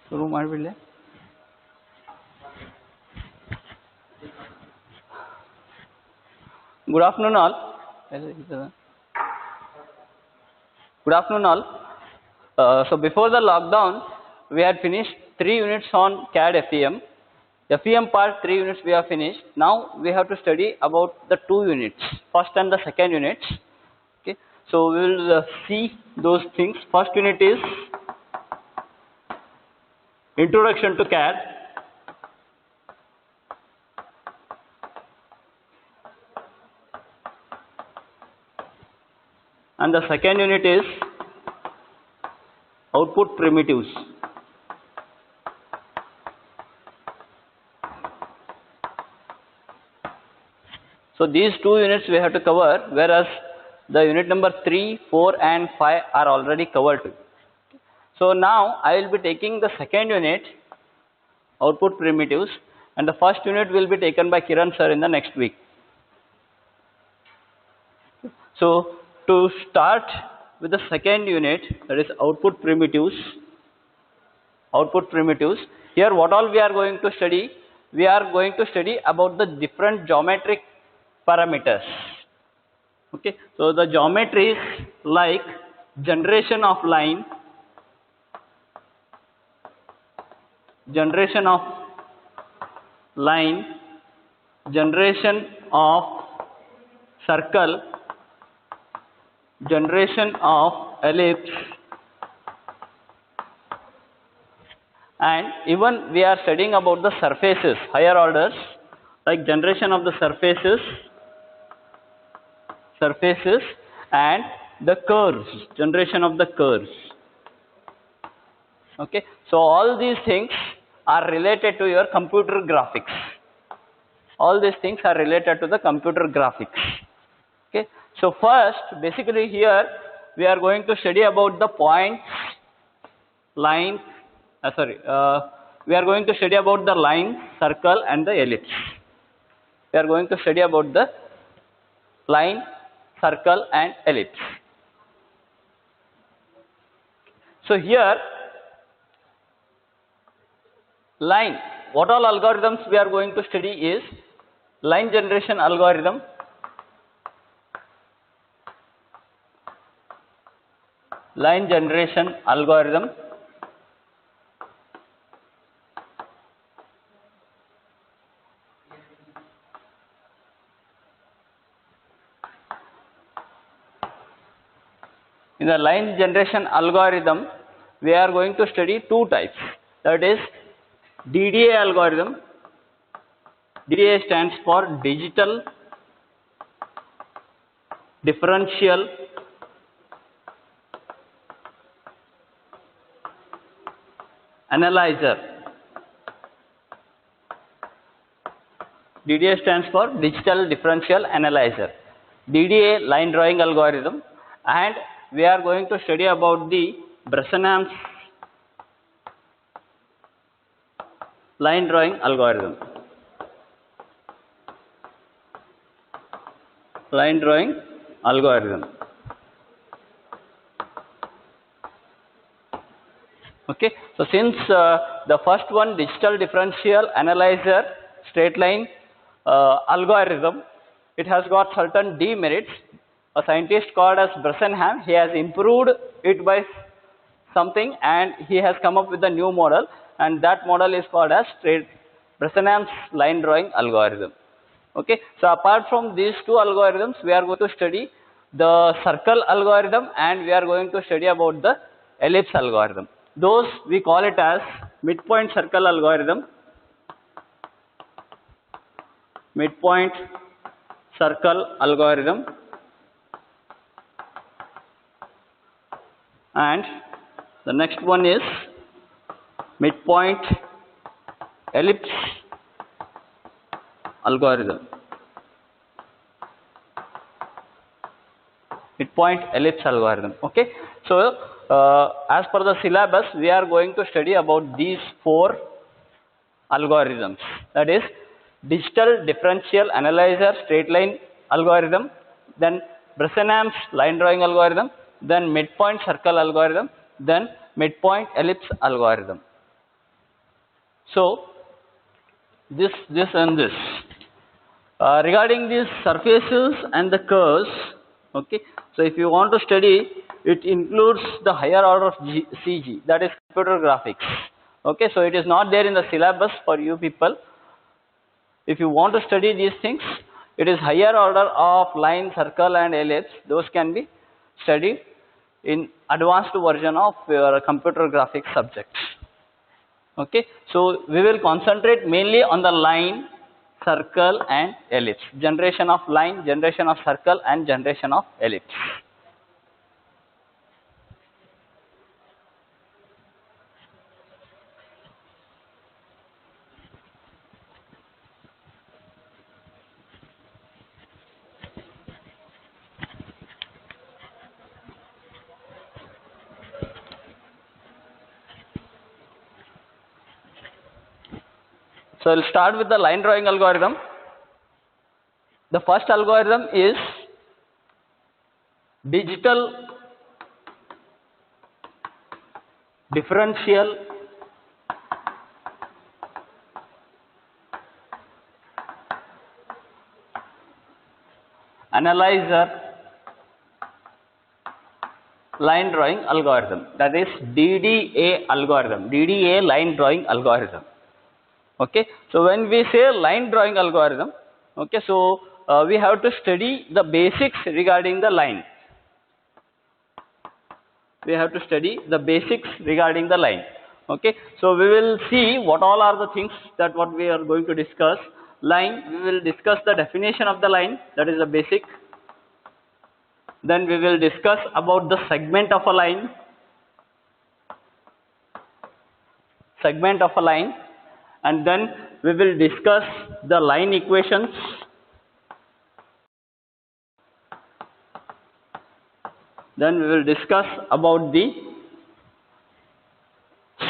ಶುರು ಮಾಡಿಬಿಡಲೆ. Good afternoon all. Good afternoon all. So before the lockdown, we had finished 3 units on CADFEM. FEM part 3 units we have finished. Now we have to study about the 2 units, first and the second units. Okay. So we will see those things. First unit is Introduction to CAD. And the second unit is Output Primitives. So these 2 units we have to cover, whereas the unit number 3, 4 and 5 are already covered. So now I will be taking the second unit, Output Primitives, and the first unit will be taken by Kiran sir in the next week. So to start with the second unit, that is Output Primitives. Here what all we are going to study? We are going to study about the different geometric parameters. Okay, so the geometries like generation of line, generation of circle, generation of ellipse, and even we are studying about the surfaces, higher orders, like generation of the surfaces and the curves, generation of the curves. Okay, so all these things are related to your computer graphics. All these things are related to the computer graphics. Okay, so first, basically here we are going to study about the points, lines. We are going to study about the line, circle, and the ellipse. We are going to study about the line, circle, and ellipse. So here, line, what all algorithms we are going to study is line generation algorithm, In the line generation algorithm, we are going to study 2 types, that is DDA algorithm. DDA stands for Digital Differential Analyzer. DDA stands for Digital Differential Analyzer. DDA line drawing algorithm, and we are going to study about the Bresenham's line drawing algorithm. Okay, so since the first one, Digital Differential Analyzer straight line algorithm, it has got certain demerits. A scientist called as Bresenham, he has improved it by something and he has come up with a new model, and that model is called as Bresenham's line drawing algorithm. Okay, so apart from these 2 algorithms, we are going to study the circle algorithm and we are going to study about the ellipse algorithm. Those we call it as midpoint circle algorithm, and the next one is midpoint ellipse algorithm. Okay, so as per the syllabus, we are going to study about these 4 algorithms, that is Digital Differential Analyzer straight line algorithm, then Bresenham's line drawing algorithm, then midpoint circle algorithm, then midpoint ellipse algorithm. So this and this. Regarding these surfaces and the curves, okay. So if you want to study, it includes the higher order of CG, that is computer graphics. Okay, so it is not there in the syllabus for you people. If you want to study these things, it is higher order of line, circle and ellipse. Those can be studied in advanced version of your computer graphics subjects. Okay, so we will concentrate mainly on the line, circle and ellipse. Generation of line, generation of circle and generation of ellipse. So I will start with the line drawing algorithm. The first algorithm is digital differential analyzer line drawing algorithm, that is DDA algorithm, DDA line drawing algorithm. Okay, so when we say line drawing algorithm, okay, so we have to study the basics regarding the line. We have to study the basics regarding the line. Okay, so we will see what all are the things that what we are going to discuss. Line, we will discuss the definition of the line, that is the basic. Then we will discuss about the segment of a line. Segment of a line. And then we will discuss the line equations. Then we will discuss about the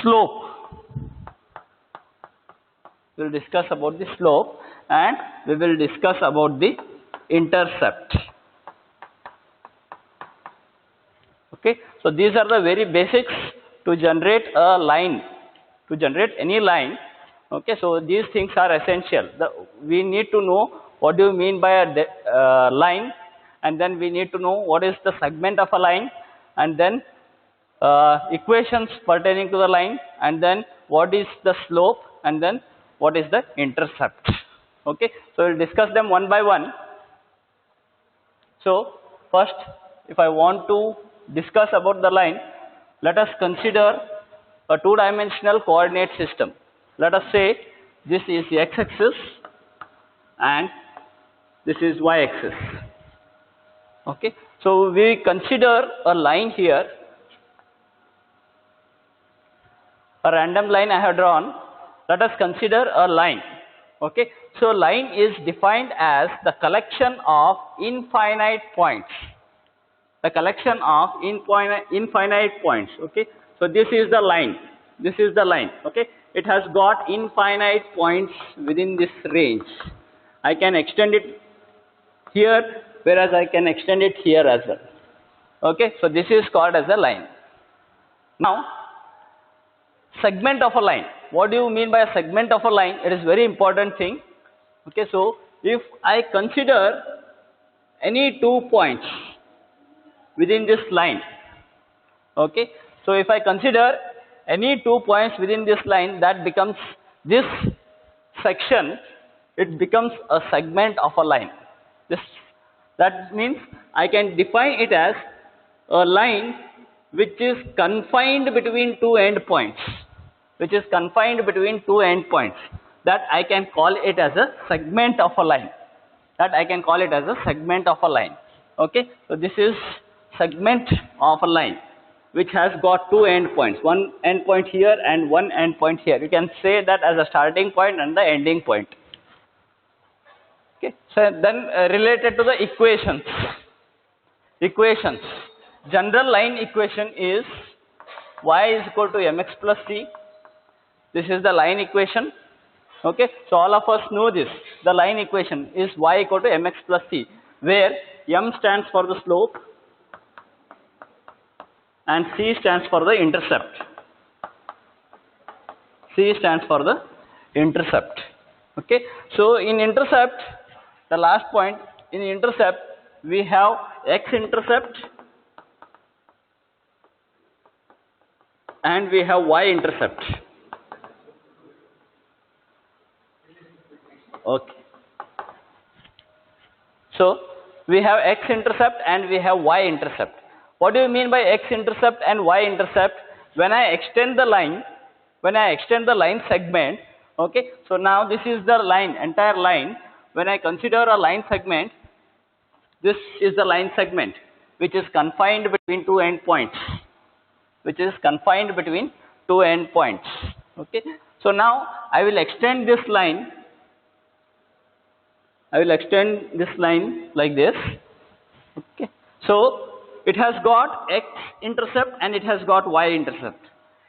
slope. We will discuss about the slope and we will discuss about the intercept. Okay, so these are the very basics to generate a line, to generate any line. Okay, so these things are essential. We need to know what do you mean by a line, and then we need to know what is the segment of a line, and then equations pertaining to the line, and then what is the slope, and then what is the intercept. Okay, so we'll discuss them one by one. So first, if I want to discuss about the line, let us consider a two-dimensional coordinate system. Let us say this is x-axis and this is y-axis. Okay, so we consider a line here, a random line I have drawn. Let us consider a line. Okay, so line is defined as the collection of infinite points. The collection of infinite points. Okay, so this is the line. This is the line. Okay, it has got infinite points within this range. I can extend it here, whereas I can extend it here as well. Okay, so this is called as a line. Now, segment of a line. What do you mean by a segment of a line? It is very important thing. Okay, so if I consider any 2 points within this line, okay, so if I consider any 2 points within this line, that becomes this section, it becomes a segment of a line. That means I can define it as a line which is confined between two endpoints. Which is confined between two endpoints. That I can call it as a segment of a line. That I can call it as a segment of a line. Okay, so this is segment of a line which has got two endpoints, one endpoint here and one endpoint here. You can say that as a starting point and the ending point. Okay, so then related to the equations. Equations. General line equation is y is equal to mx plus c. This is the line equation. Okay, so all of us know this. The line equation is y equal to mx plus c, where m stands for the slope and c stands for the intercept. C stands for the intercept. Okay, so in intercept, the last point, in intercept we have x-intercept and we have y-intercept. Okay, so we have x-intercept and we have y-intercept. What do you mean by x-intercept and y-intercept? When I extend the line, segment, okay, so now this is the line, entire line. When I consider a line segment, this is the line segment which is confined between two endpoints. Okay, so now I will extend this line. Like this. Okay, so it has got x-intercept and it has got y-intercept.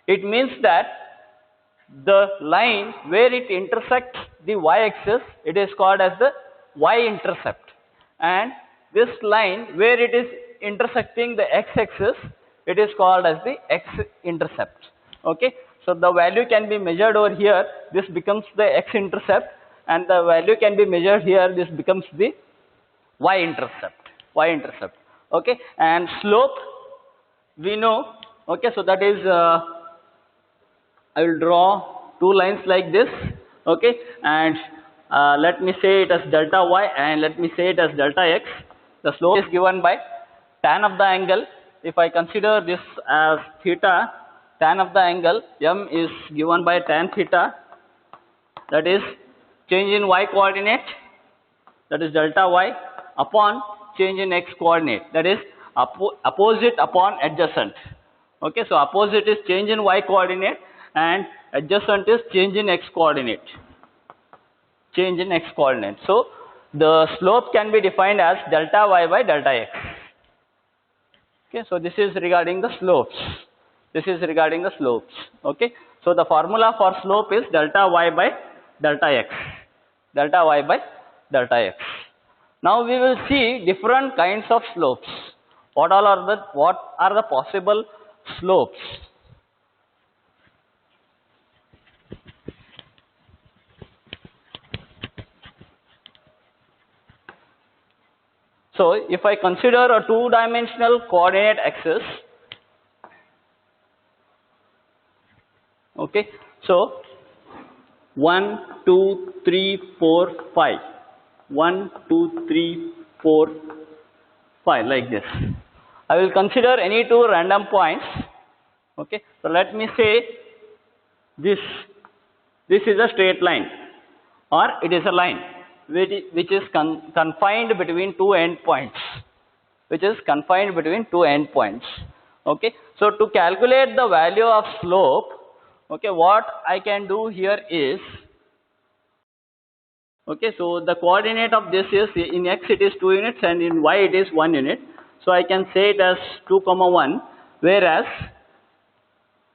It means that the line where it intersects the y-axis, it is called as the y-intercept, and this line where it is intersecting the x-axis, it is called as the x-intercept. Okay, so the value can be measured over here. This becomes the x-intercept, and the value can be measured here. This becomes the y-intercept. Okay, and slope we know. Okay, so that is I will draw two lines like this. Okay, and let me say it as delta y and let me say it as delta x. The slope is given by tan of the angle. If I consider this as theta, tan of the angle m is given by tan theta, that is change in y coordinate, that is delta y, upon change in x coordinate, that is opposite upon adjacent. Okay, so opposite is change in y coordinate and adjacent is change in x coordinate. So the slope can be defined as delta y by delta x. Okay, so this is regarding the slopes. Okay, so the formula for slope is delta y by delta x. Now we will see different kinds of slopes. What are the possible slopes? So if I consider a two-dimensional coordinate axis, okay, so 1, 2, 3, 4, 5, 1, 2, 3, 4, 5, like this. I will consider any two random points. Okay, so let me say this is a straight line, or it is a line which is confined between two endpoints. Okay, so to calculate the value of slope, okay, what I can do here is, okay, so the coordinate of this is, in x it is 2 units and in y it is 1 unit. So I can say it as 2, 1, whereas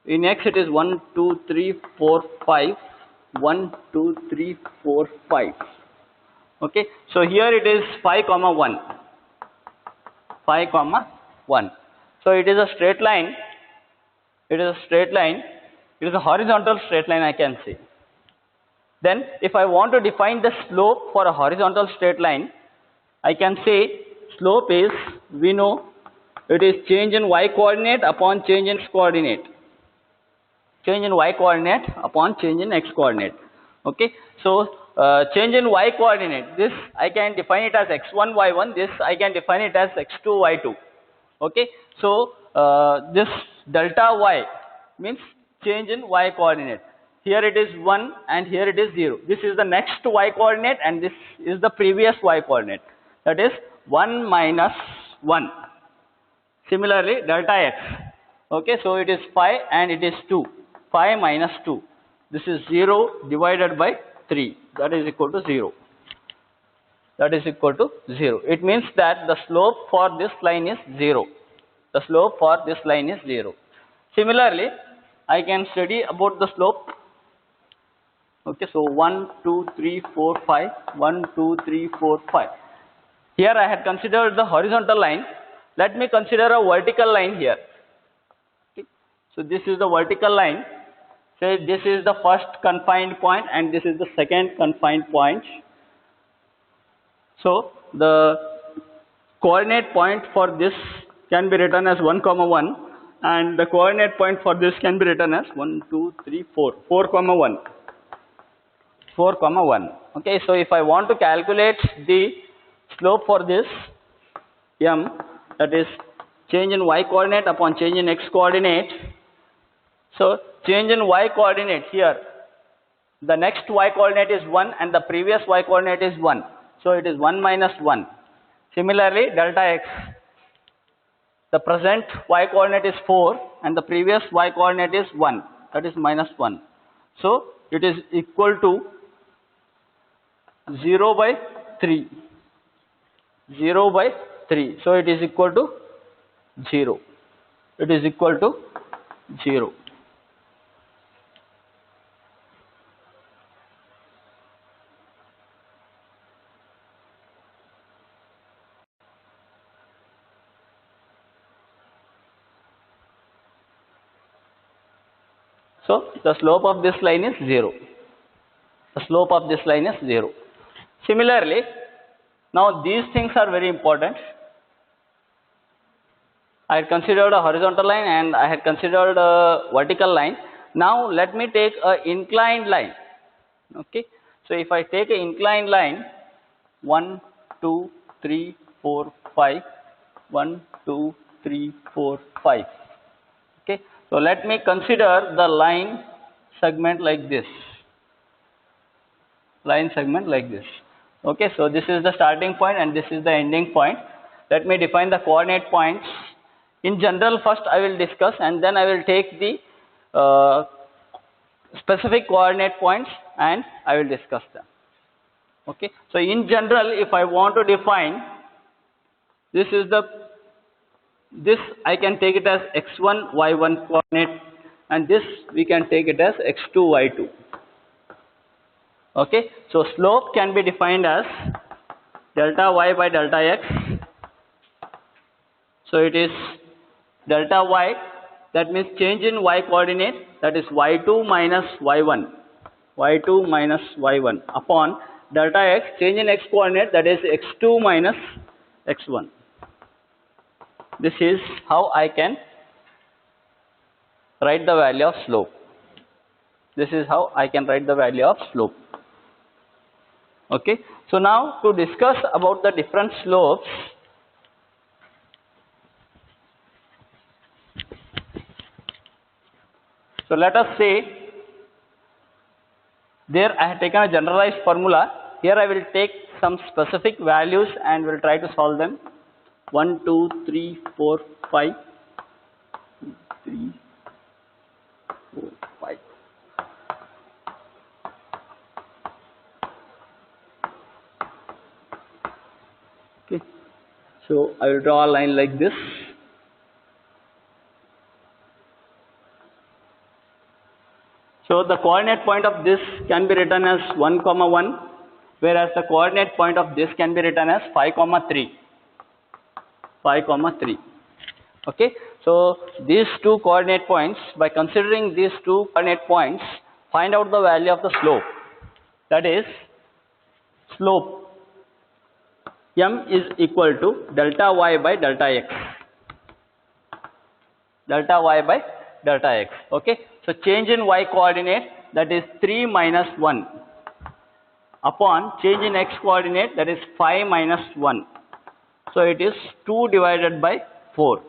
in x it is 1, 2, 3, 4, 5, 1, 2, 3, 4, 5. Okay, so here it is 5, 1. So it is a straight line. It is a horizontal straight line, I can say. Then if I want to define the slope for a horizontal straight line, I can say slope is, we know it is change in y coordinate upon change in x coordinate. Change in y coordinate upon change in x coordinate. Okay, so change in y coordinate, this I can define it as x1, y1, this I can define it as x2, y2. Okay, so this delta y means change in y coordinate. Here it is 1 and here it is 0. This is the next y coordinate and this is the previous y coordinate. That is 1 minus 1. Similarly, delta x. Okay, so it is 5 and it is 2. 5 minus 2. This is 0 divided by 3. That is equal to 0. It means that the slope for this line is 0. Similarly, I can study about the slope. Okay, so 1, 2, 3, 4, 5. 1, 2, 3, 4, 5. Here I had considered the horizontal line. Let me consider a vertical line here. Okay. So this is the vertical line. Say this is the first confined point and this is the second confined point. So the coordinate point for this can be written as 1, 1, and the coordinate point for this can be written as 1, 2, 3, 4, 4, 1, 4, 1. Okay, so if I want to calculate the slope for this m, that is change in y coordinate upon change in x coordinate. So change in y coordinate here, the next y coordinate is 1 and the previous y coordinate is 1. So it is 1 minus 1. Similarly, delta x, the present y coordinate is 4 and the previous y coordinate is 1, that is minus 1. So it is equal to 0 by 3. 0 by 3. So it is equal to 0. It is equal to 0. So the slope of this line is 0. The slope of this line is 0. Similarly, now these things are very important. I had considered a horizontal line and I had considered a vertical line. Now let me take an inclined line. Okay. So if I take an inclined line, 1, 2, 3, 4, 5, 1, 2, 3, 4, 5. Okay. So let me consider the line segment like this. Line segment like this. Okay. So this is the starting point and this is the ending point. Let me define the coordinate points. In general, first I will discuss and then I will take the specific coordinate points and I will discuss them. Okay. So in general, if I want to define, this I can take it as x1, y1 coordinate, and this we can take it as x2, y2. Okay. So slope can be defined as delta y by delta x. So it is delta y, that means change in y coordinate, that is y2 minus y1. Y2 minus y1 upon delta x, change in x coordinate, that is x2 minus x1. This is how I can write the value of slope. This is how I can write the value of slope. Okay. So now to discuss about the different slopes, so let us say there I have taken a generalized formula. Here I will take some specific values and will try to solve them. 1, 2, 3, 4, 5, 3, 4, 5. Okay. So I will draw a line like this. So the coordinate point of this can be written as 1, 1, whereas the coordinate point of this can be written as 5, 3. 5, 3. Okay. So these two coordinate points, by considering these two coordinate points, find out the value of the slope. That is, slope m is equal to delta y by delta x. Delta y by delta x. Okay. So change in y coordinate, that is 3 minus 1 upon change in x coordinate, that is 5 minus 1. So it is 2 divided by 4.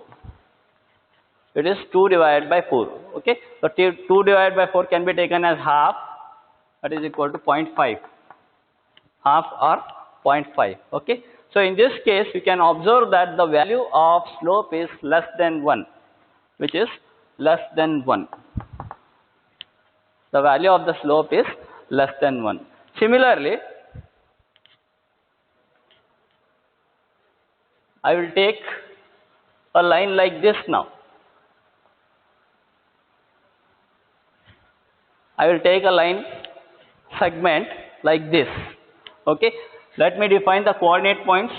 It is 2 divided by 4. Okay. So 2 divided by 4 can be taken as half, that is equal to 0.5. Half or 0.5. Okay. So in this case, you can observe that the value of slope is less than 1, which is less than 1. The value of the slope is less than 1. Similarly, I will take a line like this now. I will take a line segment like this. Okay. Let me define the coordinate points.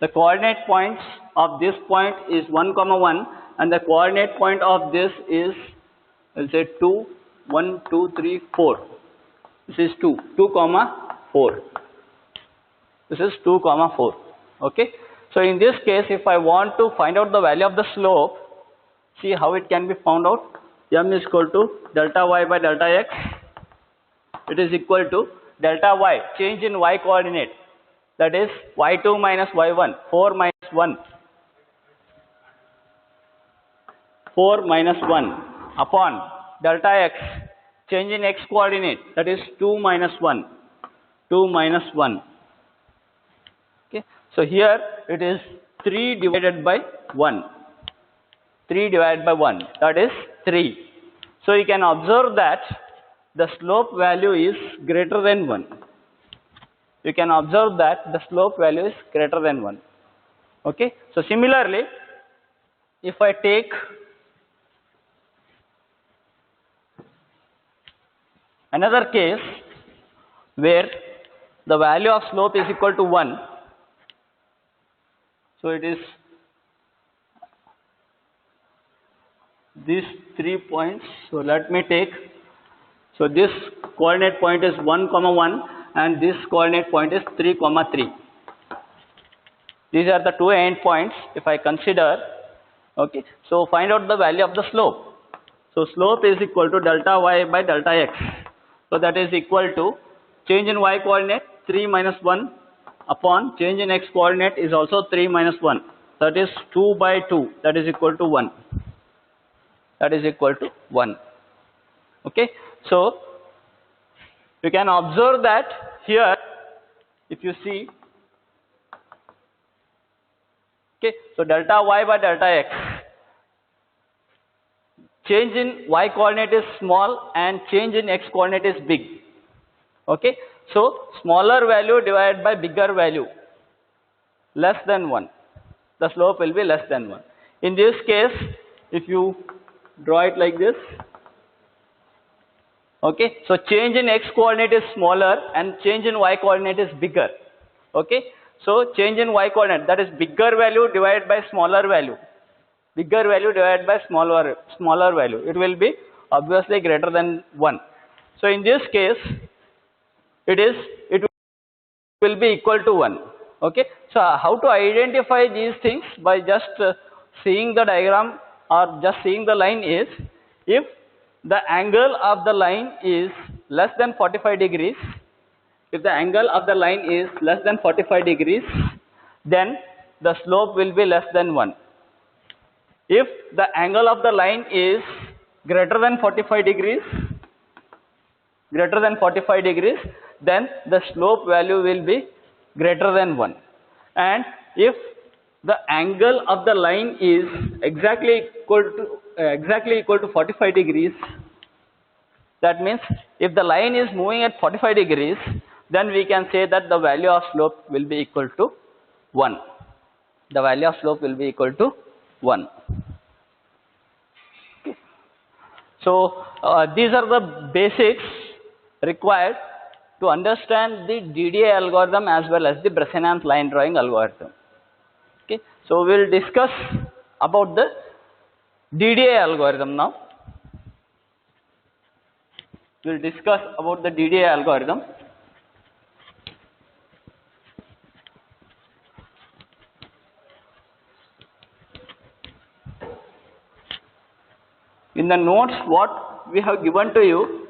The coordinate points of this point is 1 comma 1 and the coordinate point of this is, let's say 2, 1, 2, 3, 4. This is 2, 2 comma 4. This is 2 comma 4. Okay. So in this case, if I want to find out the value of the slope, see how it can be found out. M is equal to delta y by delta x. It is equal to delta y, change in y coordinate, that is y2 minus y1, 4 minus 1. 4 minus 1 upon delta x, change in x coordinate, that is 2 minus 1. 2 minus 1. Okay. So here it is 3 divided by 1. 3 divided by 1, that is 3. So you can observe that the slope value is greater than 1. You can observe that the slope value is greater than 1. Okay. So similarly, if I take another case where the value of slope is equal to 1, so it is these 3 points. So let me take, so this coordinate point is 1 comma 1 and this coordinate point is 3 comma 3. These are the two end points if I consider. Okay. So find out the value of the slope. So slope is equal to delta y by delta x. So that is equal to change in y coordinate 3 minus 1 upon change in x coordinate is also 3 minus 1. That is 2 by 2. That is equal to 1. That is equal to 1. Okay. So you can observe that here, if you see, okay, so delta y by delta x, change in y coordinate is small and change in x coordinate is big. Okay. So smaller value divided by bigger value, less than 1. The slope will be less than 1. In this case, if you draw it like this, okay, so change in x coordinate is smaller and change in y coordinate is bigger. Okay. So change in y coordinate, that is bigger value divided by smaller value. Bigger value divided by smaller value. It will be obviously greater than 1. So in this case, it will be equal to 1. Okay. So how to identify these things? By just seeing the diagram or just seeing the line is, if the angle of the line is less than 45 degrees, if the angle of the line is less than 45 degrees, then the slope will be less than 1. If the angle of the line is greater than 45 degrees, then the slope value will be greater than 1. And if the angle of the line is exactly equal to 45 degrees, that means if the line is moving at 45 degrees, then we can say that the value of slope will be equal to 1. The value of slope will be equal to 1. Okay. So these are the basics required to understand the DDA algorithm as well as the Bressenan's line drawing algorithm. Okay. So we will discuss about the DDA algorithm now. We will discuss about the DDA algorithm. In the notes what we have given to you,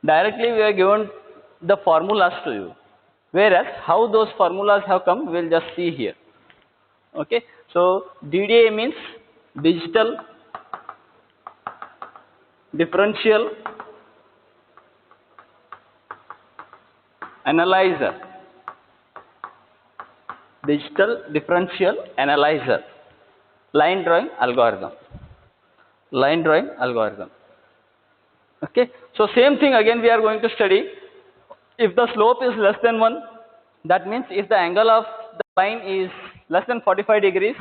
directly we have given the formulas to you, whereas how those formulas have come we will just see here. Okay. So DDA means digital differential analyzer. Digital differential analyzer. Line drawing algorithm. Line drawing algorithm. Okay. So same thing again we are going to study. If the slope is less than 1, that means if the angle of the line is less than 45 degrees,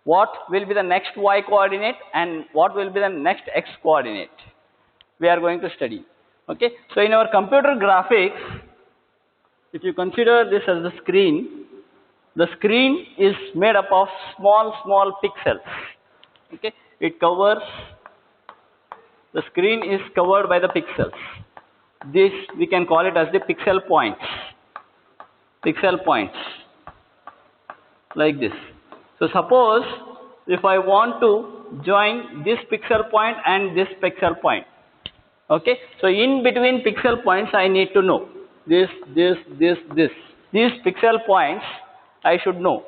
what will be the next y coordinate and what will be the next x coordinate we are going to study. Okay. So in our computer graphics, if you consider this as the screen, The screen is made up of small pixels. Okay, it covers, the screen is covered by the pixels. This we can call it as the pixel points. Pixel points like this. So suppose if I want to join this pixel point and this pixel point. Okay, so in between pixel points I need to know this. These pixel points I should know.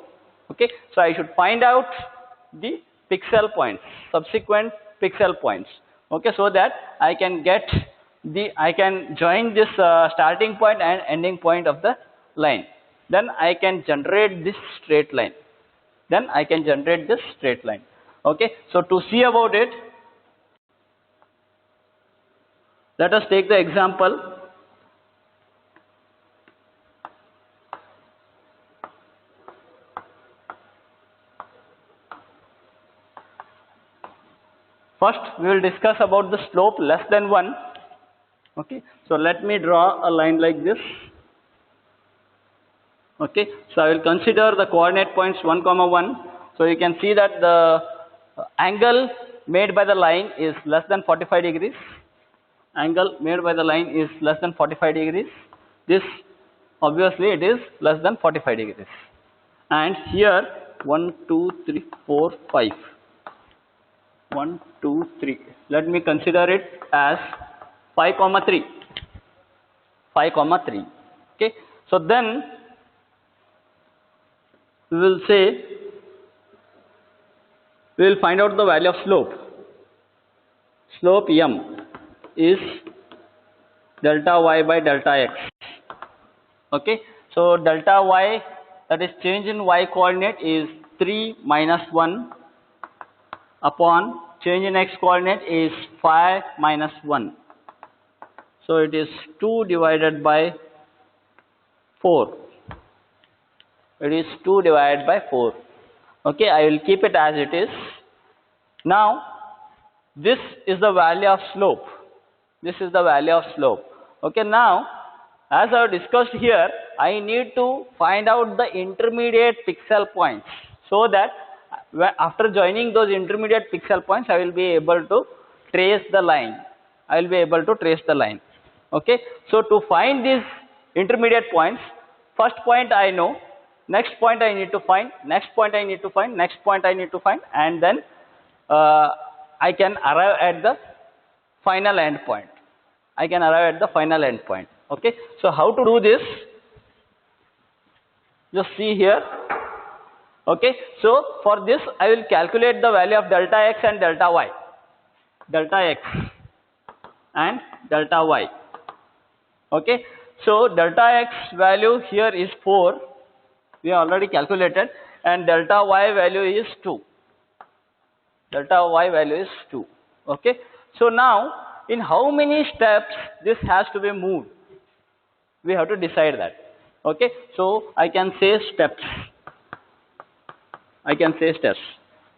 Okay, so I should find out the pixel points, subsequent pixel points. Okay, so that I can join this starting point and ending point of the line. Then I can generate this straight line. Okay, so to see about it, let us take the example. First, we will discuss about the slope less than 1. Okay, so let me draw a line like this. Okay, so I will consider the coordinate points 1, 1. So you can see that the angle made by the line is less than 45 degrees. Angle made by the line is less than 45 degrees. This obviously it is less than 45 degrees. And here 1, 2, 3, 4, 5. 1, 2, 3. Let me consider it as 5, 3. 5, 3. Okay. So then we will say, we will find out the value of slope. Slope m is delta y by delta x. Okay. So delta y, that is change in y coordinate, is 3 minus 1 upon change in x coordinate is 5 minus 1. So it is 2 divided by 4. It is 2 divided by 4. Okay, I will keep it as it is. Now, this is the value of slope. Okay, now, as I have discussed here, I need to find out the intermediate pixel points, so that after joining those intermediate pixel points, I will be able to trace the line. Okay, so to find these intermediate points, first point I know, next point I need to find, next point I need to find, next point I need to find, and then I can arrive at the final end point. Okay, so how to do this? Just see here. Okay, so for this I will calculate the value of delta x and delta y. Okay, so delta x value here is 4. We have already calculated, and delta y value is 2. Okay, so now in how many steps this has to be moved? We have to decide that. Okay, so I can say steps.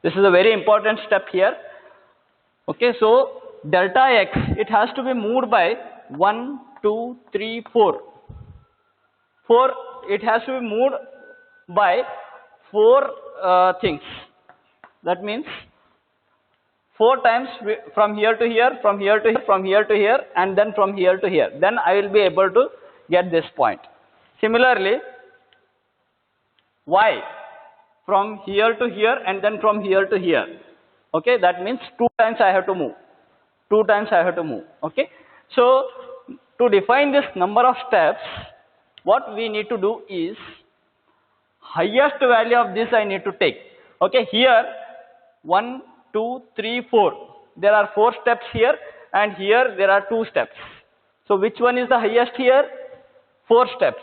This is a very important step here. Okay, so delta x, it has to be moved by 1, 2, 3, 4. It has to be moved by 4 things. That means 4 times from here to here, from here to here, from here to here, and then from here to here. Then I will be able to get this point. Similarly, y, from here to here and then from here to here. Okay, that means 2 times I have to move. Okay, so to define this number of steps, what we need to do is, highest value of this I need to take. Okay, here 1, 2, 3, 4. There are 4 steps here, and here there are 2 steps. So which one is the highest here? 4 steps.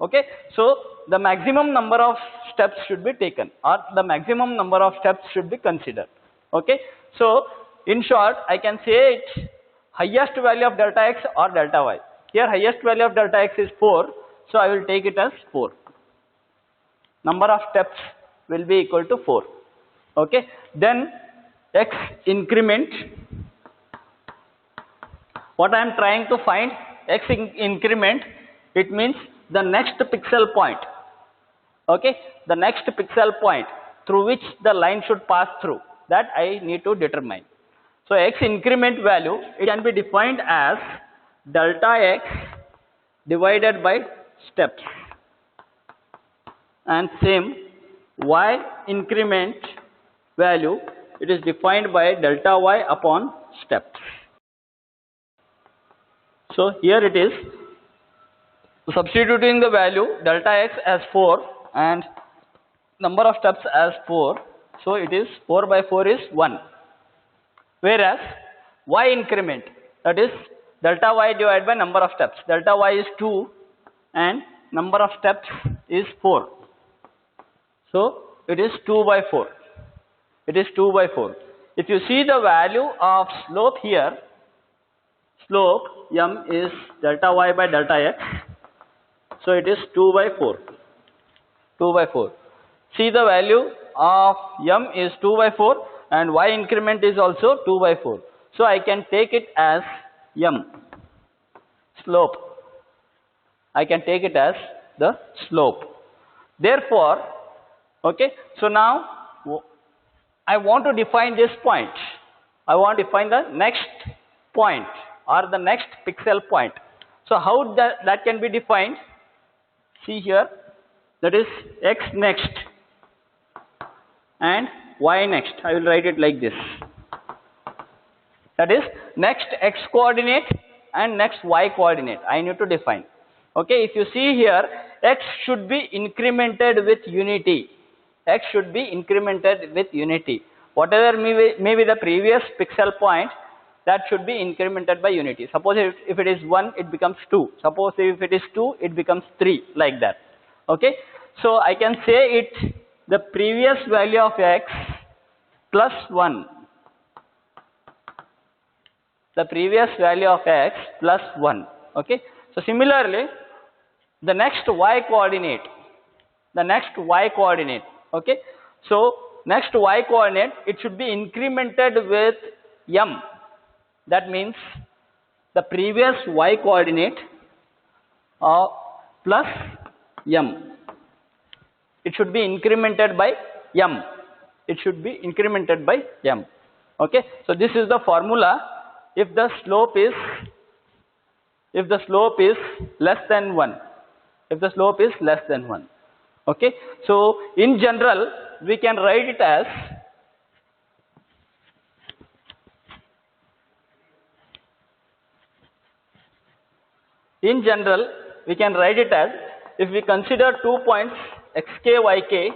Okay, so the maximum number of steps should be taken, or the maximum number of steps should be considered. Okay, so in short, I can say it highest value of delta x or delta y. Here highest value of delta x is 4, so I will take it as 4. Number of steps will be equal to 4. Okay, then x increment. What I am trying to find, x increment, it means the next pixel point. Okay, the next pixel point through which the line should pass through, that I need to determine. So x increment value, it can be defined as delta x divided by steps, and same y increment value, it is defined by delta y upon steps. So here it is, substituting the value delta x as 4 and number of steps as 4, so it is 4 by 4 is 1. Whereas y increment, that is delta y divided by number of steps, delta y is 2 and number of steps is 4. So it is 2 by 4. It is 2 by 4. If you see the value of slope here, slope m is delta y by delta x. So it is 2 by 4. 2 by 4. See, the value of m is 2 by 4 and y increment is also 2 by 4. So I can take it as m, slope. I can take it as the slope. Therefore, okay, so now I want to define this point. I want to define the next point or the next pixel point. So how that can be defined? See here, that is x next and y next. I will write it like this. That is next x coordinate and next y coordinate I need to define. Okay, if you see here, x should be incremented with unity. X should be incremented with unity. Whatever may be the previous pixel point, that should be incremented by unity. Suppose if it is 1, it becomes 2. Suppose if it is 2, it becomes 3, like that. Okay, so I can say it, the previous value of x plus 1. The previous value of x plus 1. Okay, so similarly, the next y coordinate. The next y coordinate. Okay, so next y coordinate, it should be incremented with m. That means the previous y coordinate plus m. It should be incremented by m. It should be incremented by m. Okay, so this is the formula. If the slope is less than 1. If the slope is less than 1. Okay, so in general we can write it as if we consider 2 points xk yk,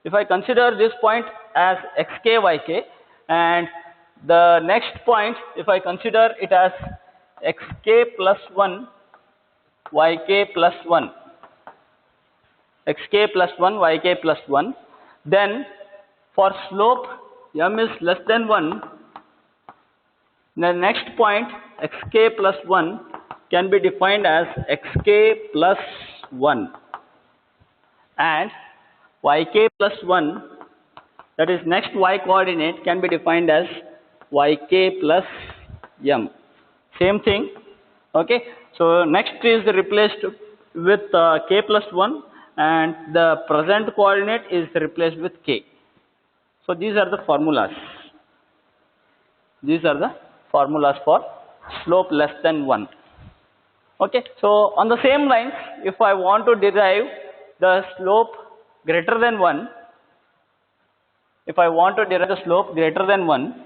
if I consider this point as xk yk and the next point, if I consider it as xk plus 1 yk plus 1, xk plus 1 yk plus 1, then for slope m is less than 1, the next point xk plus 1 can be defined as xk plus 1 and yk plus 1, that is next y coordinate, can be defined as yk plus m. Same thing. Okay, so next is replaced with k plus 1 and the present coordinate is replaced with k. So these are the formulas. These are the formulas for slope less than 1. Okay, so on the same lines, if I want to derive the slope greater than 1, if I want to derive the slope greater than 1,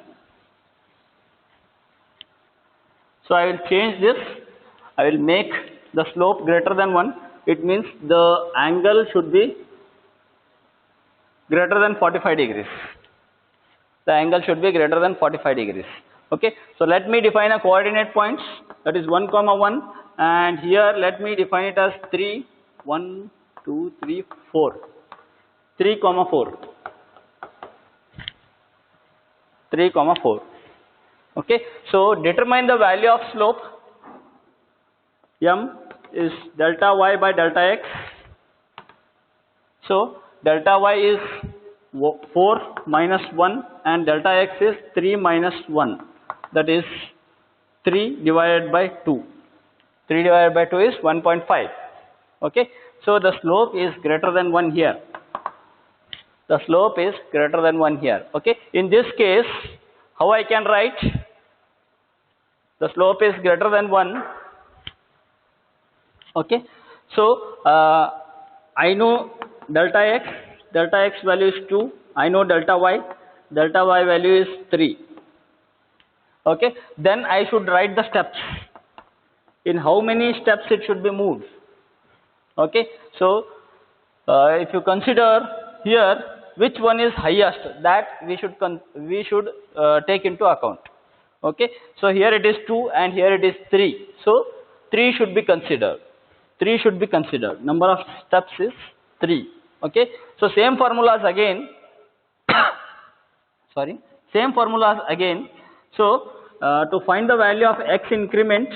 so I will change this. I will make the slope greater than 1. It means the angle should be greater than 45 degrees. The angle should be greater than 45 degrees. Okay, so let me define a coordinate points, that is 1, 1, and here let me define it as 3, 1, 2, 3, 4. 3, 4. 3, 4. Okay, so determine the value of slope. M is delta y by delta x. So delta y is 4 minus 1 and delta x is 3 minus 1. That is 3 divided by 2. 3 divided by 2 is 1.5. Okay, So the slope is greater than 1 here. The slope is greater than 1 here. Okay. In this case, how I can write? The slope is greater than 1. Okay. So I know delta x value is 2. I know delta y value is 3. Okay. Then I should write the steps. In how many steps it should be moved. Okay. So if you consider here which one is highest, that we should take into account. Okay. So here it is 2 and here it is 3. So 3 should be considered. 3 should be considered. Number of steps is 3. Okay. So same formulas again. Sorry. Same formulas again. So to find the value of x increment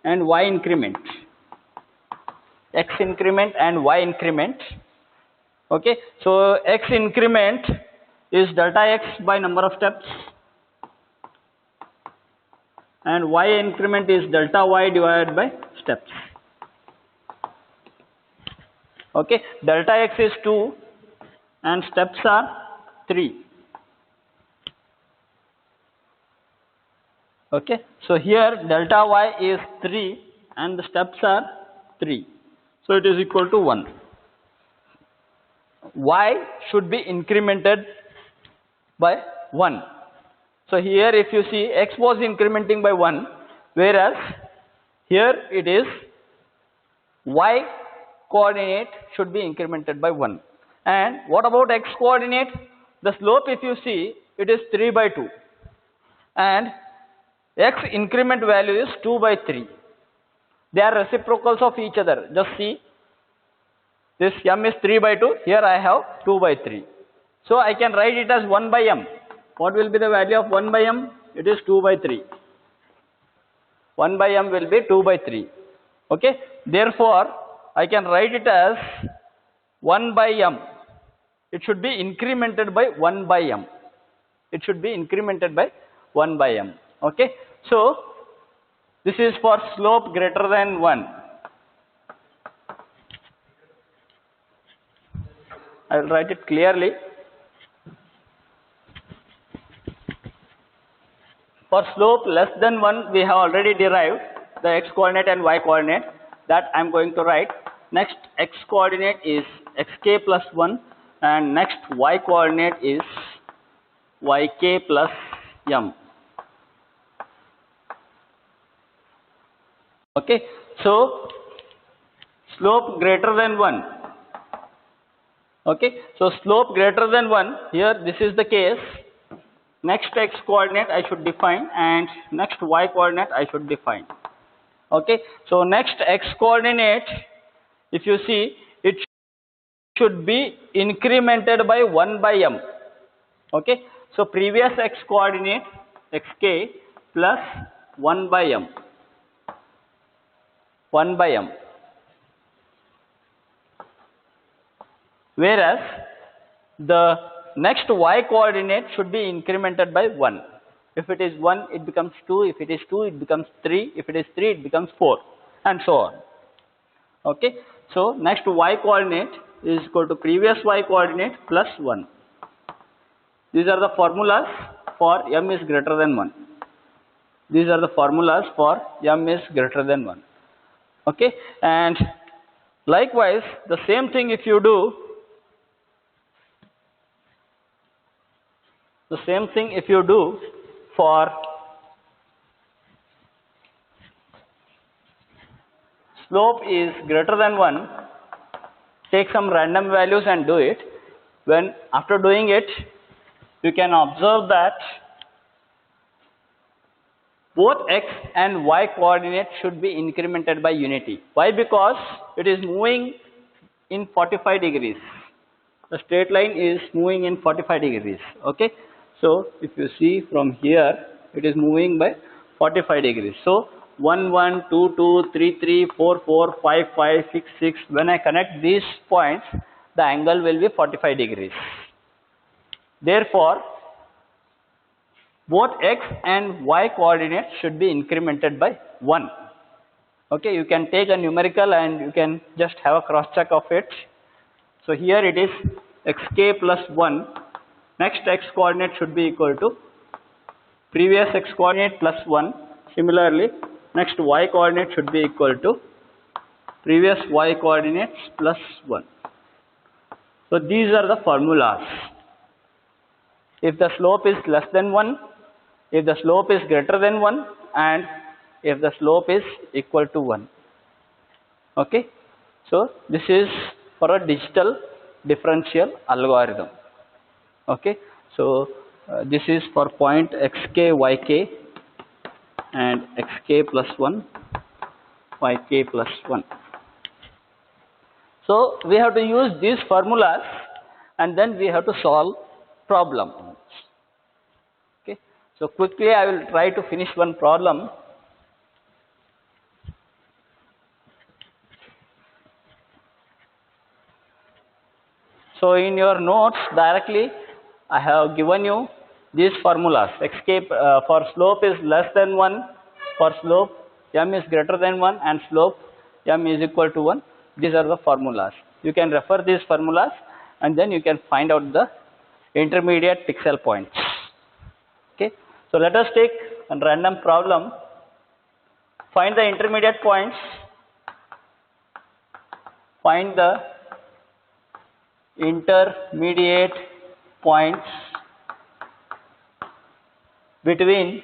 and y increment. X increment and y increment. Okay. So x increment is delta x by number of steps. And y increment is delta y divided by steps. Okay. Delta x is 2 and steps are 3. Okay. So here delta y is 3 and the steps are 3. So it is equal to 1. Y should be incremented by 1. So here if you see x was incrementing by 1, whereas here it is y coordinate should be incremented by 1. And what about x coordinate? The slope if you see it is 3 by 2 and x increment value is 2 by 3. They are reciprocals of each other. Just see, this m is 3 by 2, here I have 2 by 3. So I can write it as 1 by m. What will be the value of 1 by m? It is 2 by 3. 1 by m will be 2 by 3. Okay. Therefore, I can write it as 1 by m. It should be incremented by 1 by m. It should be incremented by 1 by m. Okay. So this is for slope greater than 1. I will write it clearly. For slope less than 1, we have already derived the x coordinate and y coordinate. That I am going to write. Next x coordinate is xk plus 1 and next y coordinate is yk plus m. Okay. So slope greater than 1. Okay. So slope greater than 1, here this is the case. Next x coordinate I should define and next y coordinate I should define. Okay. So next x coordinate, if you see, it should be incremented by 1 by m. Okay. So previous x coordinate xk plus 1 by m. 1 by m. Whereas the next y coordinate should be incremented by 1. If it is 1, it becomes 2. If it is 2, it becomes 3. If it is 3, it becomes 4. And so on. Okay. So next y coordinate is equal to previous y coordinate plus 1. These are the formulas for m is greater than 1. These are the formulas for m is greater than 1. Okay. And likewise, the same thing if you do, for slope is greater than 1, take some random values and do it. When after doing it, you can observe that both x and y coordinates should be incremented by unity. Why? Because it is moving in 45 degrees. The straight line is moving in 45 degrees. Okay. So if you see from here, it is moving by 45 degrees. So 1, 1, 2, 2, 3, 3, 4, 4, 5, 5, 6, 6. When I connect these points, the angle will be 45 degrees. Therefore, both x and y coordinates should be incremented by 1. Okay, you can take a numerical and you can just have a cross check of it. So here it is xk plus 1. Next x coordinate should be equal to previous x coordinate plus 1. Similarly, next y coordinate should be equal to previous y coordinates plus 1. So these are the formulas. If the slope is less than 1, if the slope is greater than 1, and if the slope is equal to 1. Okay, so this is for a digital differential algorithm. Okay, so this is for point xk, yk, and xk plus 1, yk plus 1. So we have to use these formulas and then we have to solve problem. Okay, so quickly I will try to finish one problem. So in your notes directly I have given you these formulas. Xk for slope is less than 1, for slope m is greater than 1, and slope m is equal to 1. These are the formulas. You can refer these formulas and then you can find out the intermediate pixel points. Okay, so let us take a random problem. Find the intermediate points. Find the intermediate points between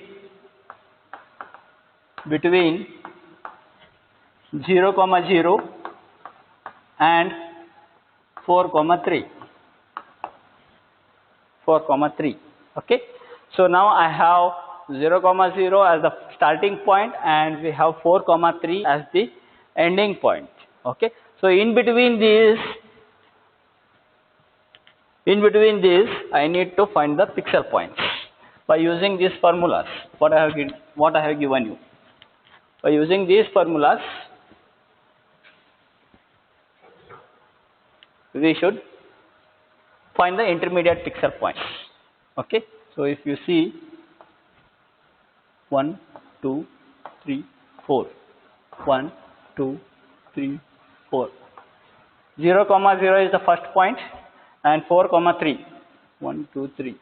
0, 0 and 4, 3. 4, 3. Okay, so now I have 0, 0 as the starting point and we have 4, 3 as the ending point. Okay, so in between these I need to find the pixel points by using these formulas. What I have given you. By using these formulas, we should find the intermediate pixel points. Okay, so if you see 1, 2, 3, 4, 1, 2, 3, 4. 0, 0 is the first point and 4, 3. 1, 2, 3.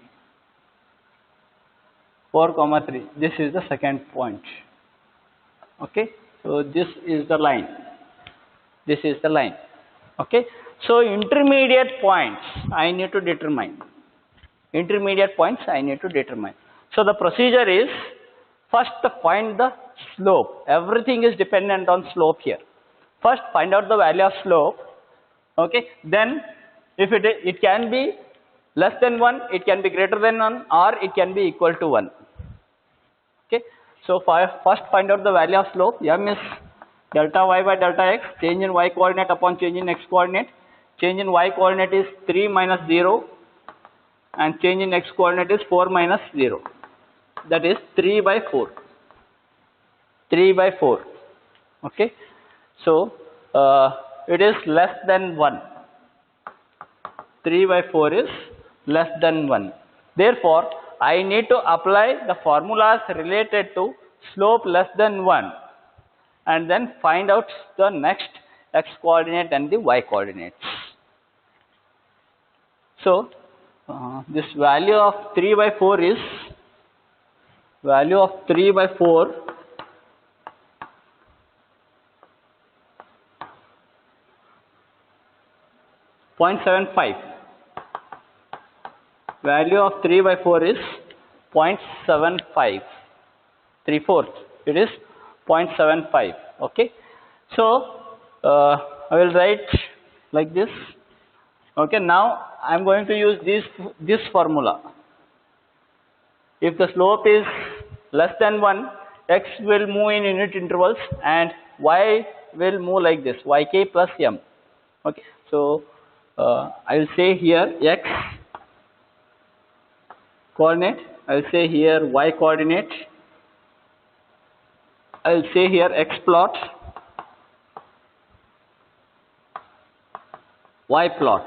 4, 3. This is the second point. Okay, so this is the line. This is the line. Okay, so intermediate points I need to determine. Intermediate points I need to determine. So the procedure is first find the slope. Everything is dependent on slope here. First find out the value of slope. Okay, then if it can be less than 1, it can be greater than 1, or it can be equal to 1. Okay, so first find out the value of slope. M is delta y by delta x, change in y coordinate upon change in x coordinate. Change in y coordinate is 3 minus 0 and change in x coordinate is 4 minus 0. That is 3 by 4. 3 by 4. Okay, so it is less than 1. 3 by 4 is less than 1. Therefore, I need to apply the formulas related to slope less than 1 and then find out the next x coordinate and the y coordinates. So this value of 3 by 4 is 0.75. Value of 3 by 4 is 0.75. 3/4. It is 0.75. Okay. So I will write like this. Okay. Now I am going to use this formula. If the slope is less than 1, x will move in unit intervals and y will move like this, yk plus m. Okay. So I will say here x coordinate, I will say here y coordinate, I will say here x plot, y plot.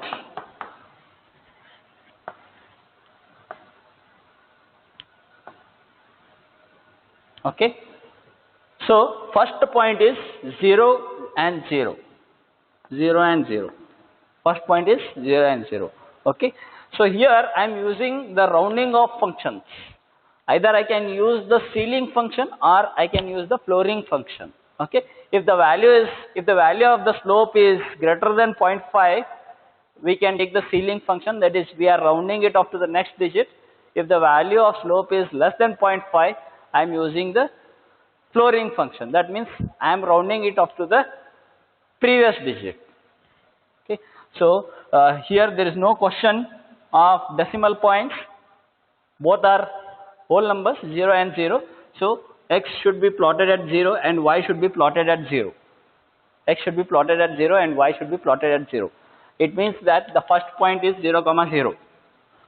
Okay, So first point is 0 and 0. 0 and 0. First point is 0 and 0. Okay. So here I am using the rounding off functions. Either I can use the ceiling function or I can use the flooring function. Okay. If the value of the slope is greater than 0.5, we can take the ceiling function, that is we are rounding it up to the next digit. If the value of slope is less than 0.5, I am using the flooring function. That means I am rounding it up to the previous digit. Okay. So here there is no question of decimal points. Both are whole numbers, 0 and 0. So x should be plotted at 0 and y should be plotted at 0. X should be plotted at 0 and y should be plotted at 0. It means that the first point is 0, 0.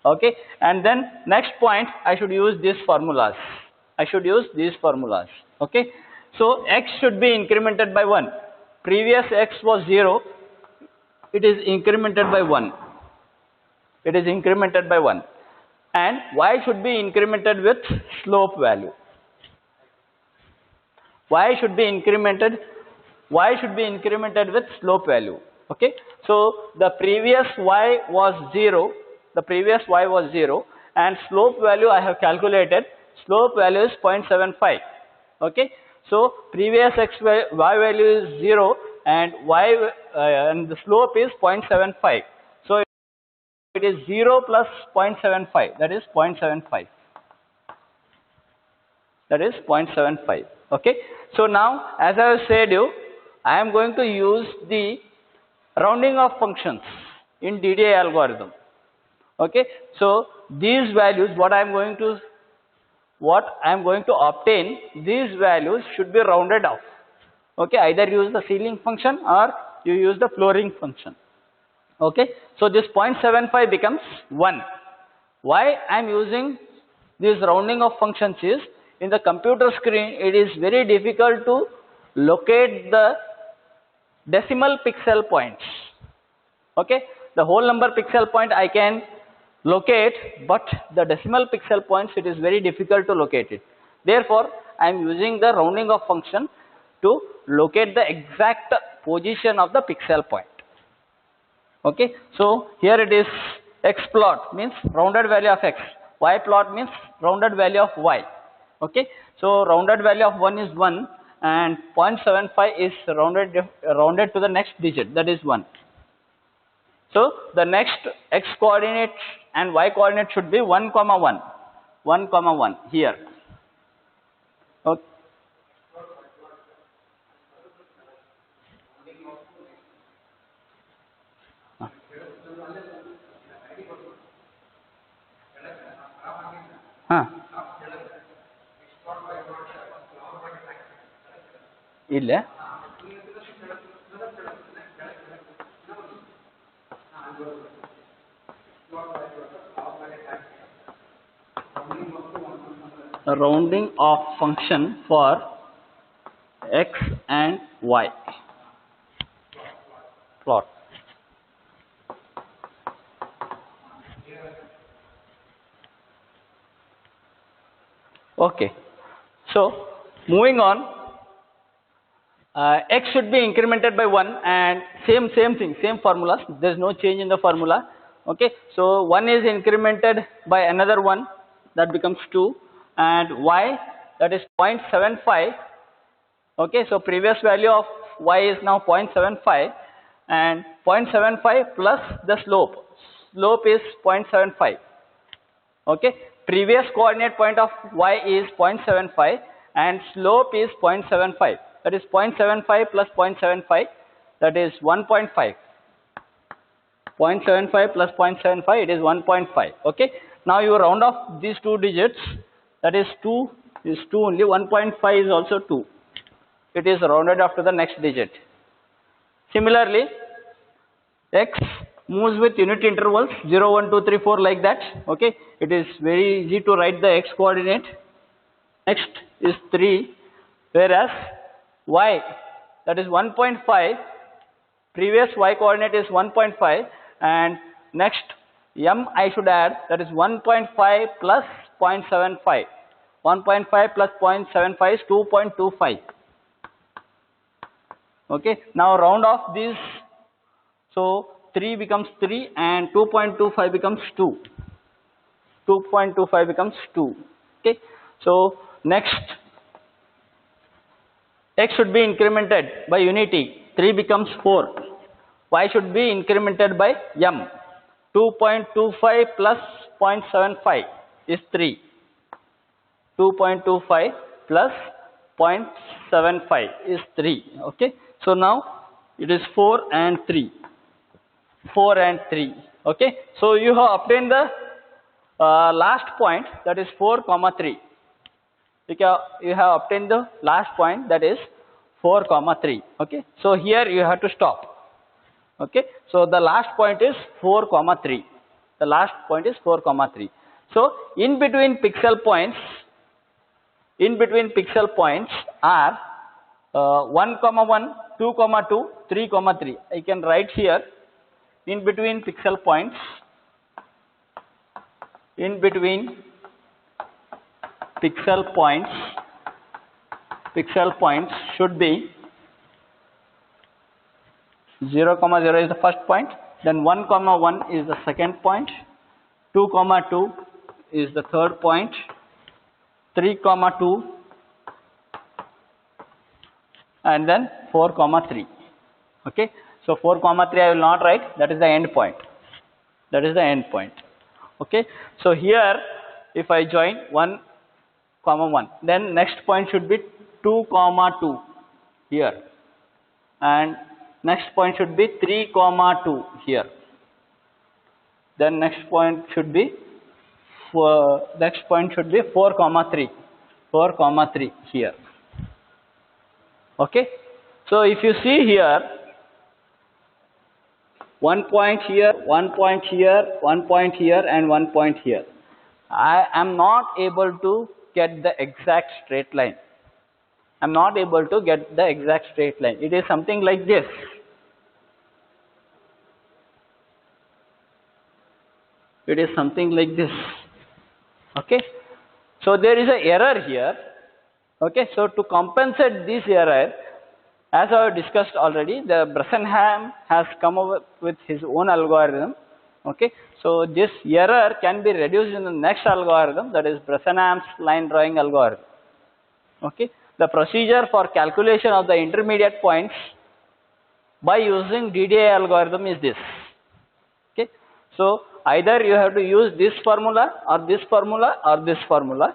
Okay. And then next point I should use these formulas. Okay. So x should be incremented by 1. Previous x was 0. It is incremented by 1. And y should be incremented with slope value. Y should be incremented with slope value. Okay. So the previous y was 0. And slope value I have calculated. Slope value is 0.75. Okay. So previous y value is 0 and and the slope is 0.75. So it is 0 plus 0.75, that is 0.75. Okay. So now, as I have said you, I am going to use the rounding off functions in DDA algorithm. Okay. So these values, what I am going to obtain, these values should be rounded off. Okay. Either use the ceiling function or you use the flooring function. Okay. So this 0.75 becomes 1. Why I am using this rounding of functions is, in the computer screen it is very difficult to locate the decimal pixel points. Okay. The whole number pixel point I can locate, but the decimal pixel points it is very difficult to locate it. Therefore, I am using the rounding off function to locate the exact position of the pixel point. Okay. So here it is x plot means rounded value of x, y plot means rounded value of y. Okay. So rounded value of 1 is 1 and 0.75 is rounded to the next digit, that is 1. So the next x coordinate and y coordinate should be 1, 1. 1, here. Okay. ಇಲ್ಲ rounding of function for x and y plot. Okay. So moving on, x should be incremented by 1 and same thing, same formulas. There is no change in the formula. Okay. So 1 is incremented by another 1, that becomes 2, and y, that is 0.75. Okay. So previous value of y is now 0.75 and 0.75 plus the slope. Slope is 0.75. Okay. Previous coordinate point of y is 0.75 and slope is 0.75. That is 0.75 plus 0.75, that is 1.5. 0.75 plus 0.75, it is 1.5. Okay. Now you round off these two digits, that is 2 is 2 only, 1.5 is also 2. It is rounded off to the next digit. Similarly, x moves with unit intervals 0, 1, 2, 3, 4 like that. Okay. It is very easy to write the x coordinate. Next is 3, whereas y, that is 1.5, previous y coordinate is 1.5 and next m I should add, that is 1.5 plus 0.75. 1.5 plus 0.75 is 2.25. Okay, now round off this, so 3 becomes 3 and 2.25 becomes 2. 2.25 becomes 2. Okay, so next x should be incremented by unity. 3 becomes 4. Y should be incremented by m. 2.25 plus 0.75 is 3. 2.25 plus 0.75 is 3. Okay, so now it is 4 and 3. 4 and 3. Okay, so you have obtained the last point, that is 4 comma 3. You have obtained the last point, that is 4 comma 3. Okay, so here you have to stop. Okay, so the last point is 4 comma 3. The last point is 4 comma 3. So in between pixel points are 1 comma 1, 2 comma 2, 3 comma 3. I can write here in between pixel points. In between pixel points should be 0 comma 0 is the first point, then 1 comma 1 is the second point, 2 comma 2 is the third point, 3 comma 2, and then 4 comma 3. Okay, so 4 comma 3 I will not write, that is the end point. That is the end point. Okay, so here if I join 1 comma 1, then next point should be 2 comma 2 here, and next point should be 3 comma 2 here. Then next point should be 4 comma 3. 4 comma 3 here. Okay, so if you see here, 1 point here, 1 point here, 1 point here, and 1 point here, I am not able to get the exact straight line. I am not able to get the exact straight line. It is something like this. It is something like this. Okay, so there is an error here. Okay, so to compensate this error, as I have discussed already, the Bressenham has come up with his own algorithm. Okay, so this error can be reduced in the next algorithm, that is Bressenham's line drawing algorithm. Okay, the procedure for calculation of the intermediate points by using DDA algorithm is this. Okay, so either you have to use this formula or this formula or this formula,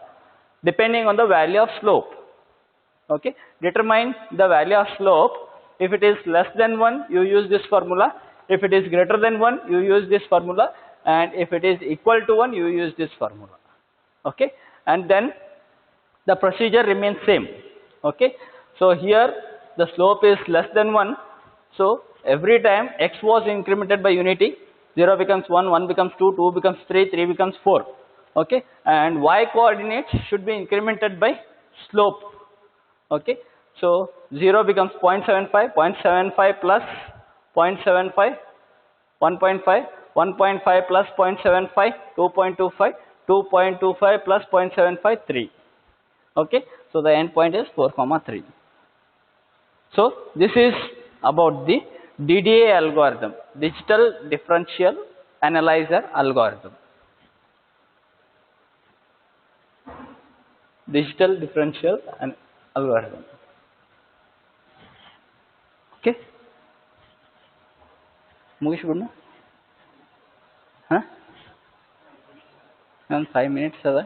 depending on the value of slope. Okay, determine the value of slope. If it is less than 1, you use this formula. If it is greater than 1, you use this formula, and if it is equal to 1, you use this formula. Okay, and then the procedure remains same. Okay, so here the slope is less than 1, so every time x was incremented by unity, 0 becomes 1, 1 becomes 2, 2 becomes 3, 3 becomes 4. Okay, and y coordinates should be incremented by slope. Okay, so 0 becomes 0.75, 0.75 plus 0.75, 1.5, 1.5 plus 0.75, 2.25, 2.25 plus 0.75, 3. Okay, so the end point is 4 comma 3. So this is about the DDA algorithm, digital differential analyzer algorithm. Digital differential and algorithm. Okay, ಮುಗಿಸ್ಬಿಡ್ನ? Huh? 5 minutes ಅದ.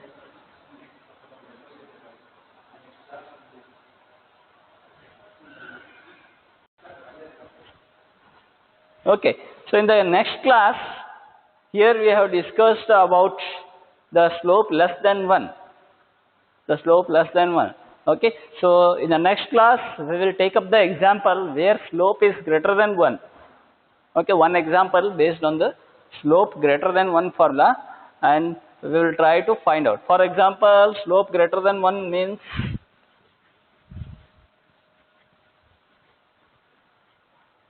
Okay, so in the next class, here we have discussed about the slope less than 1. The slope less than 1. Okay, so in the next class, we will take up the example where slope is greater than 1. Okay, one example based on the slope greater than 1 formula, and we will try to find out. For example, slope greater than 1 means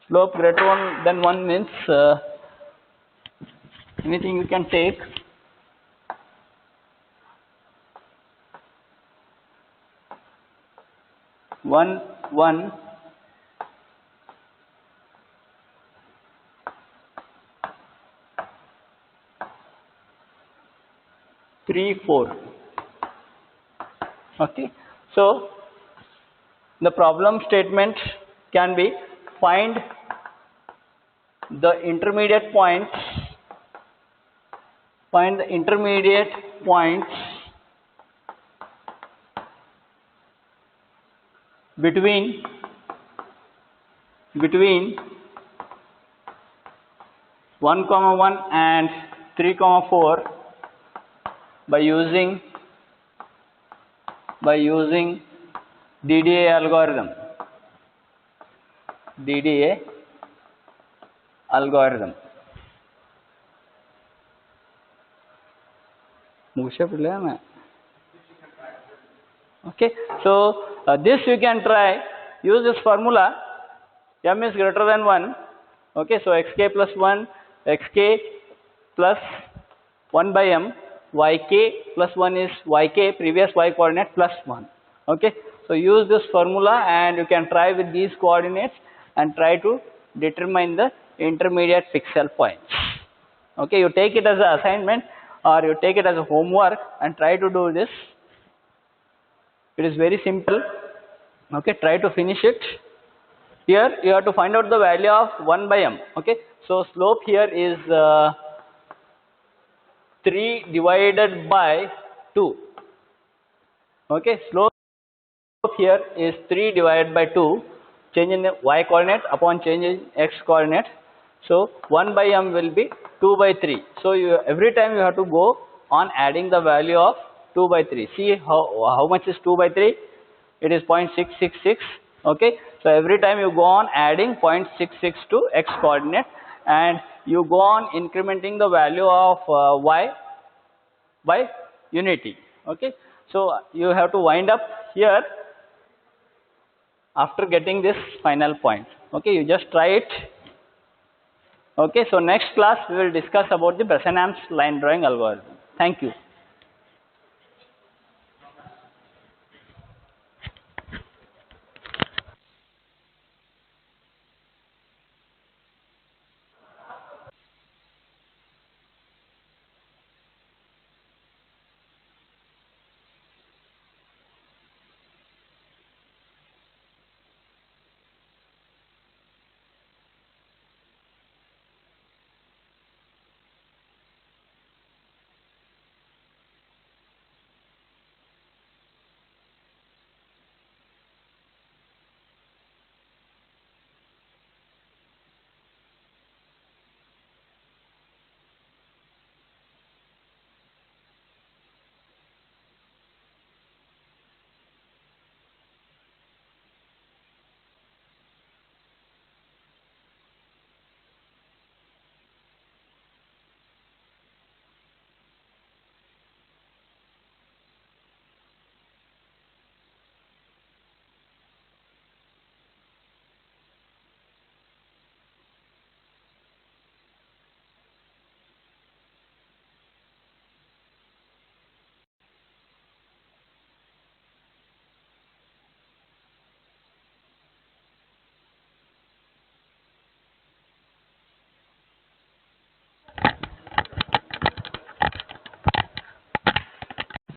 slope greater than 1 means anything you can take. One 3, 4. Okay. So the problem statement can be find the intermediate points. Find the intermediate points between 1, 1 and 3, 4 by using DDA algorithm. DDA algorithm. Okay, so this you can try. Use this formula. M is greater than 1. Okay, so xk plus 1, xk plus 1 by m, yk plus 1 is yk, previous y coordinate plus 1. Okay, so use this formula and you can try with these coordinates and try to determine the intermediate pixel points. Okay, you take it as an assignment or you take it as a homework and try to do this. It is very simple. Okay, try to finish it. Here you have to find out the value of 1 by m. Okay, so slope here is 3 divided by 2. Okay, slope here is 3 divided by 2. Change in the y coordinate upon change in x coordinate. So 1 by m will be 2 by 3. So every time you have to go on adding the value of 2 by 3. See how much is 2 by 3? It is 0.666. Okay, so every time you go on adding 0.66 to x coordinate and you go on incrementing the value of y by unity. Okay, so you have to wind up here after getting this final point. Okay, you just try it. Okay, so next class we will discuss about the Bresenham's line drawing algorithm. Thank you.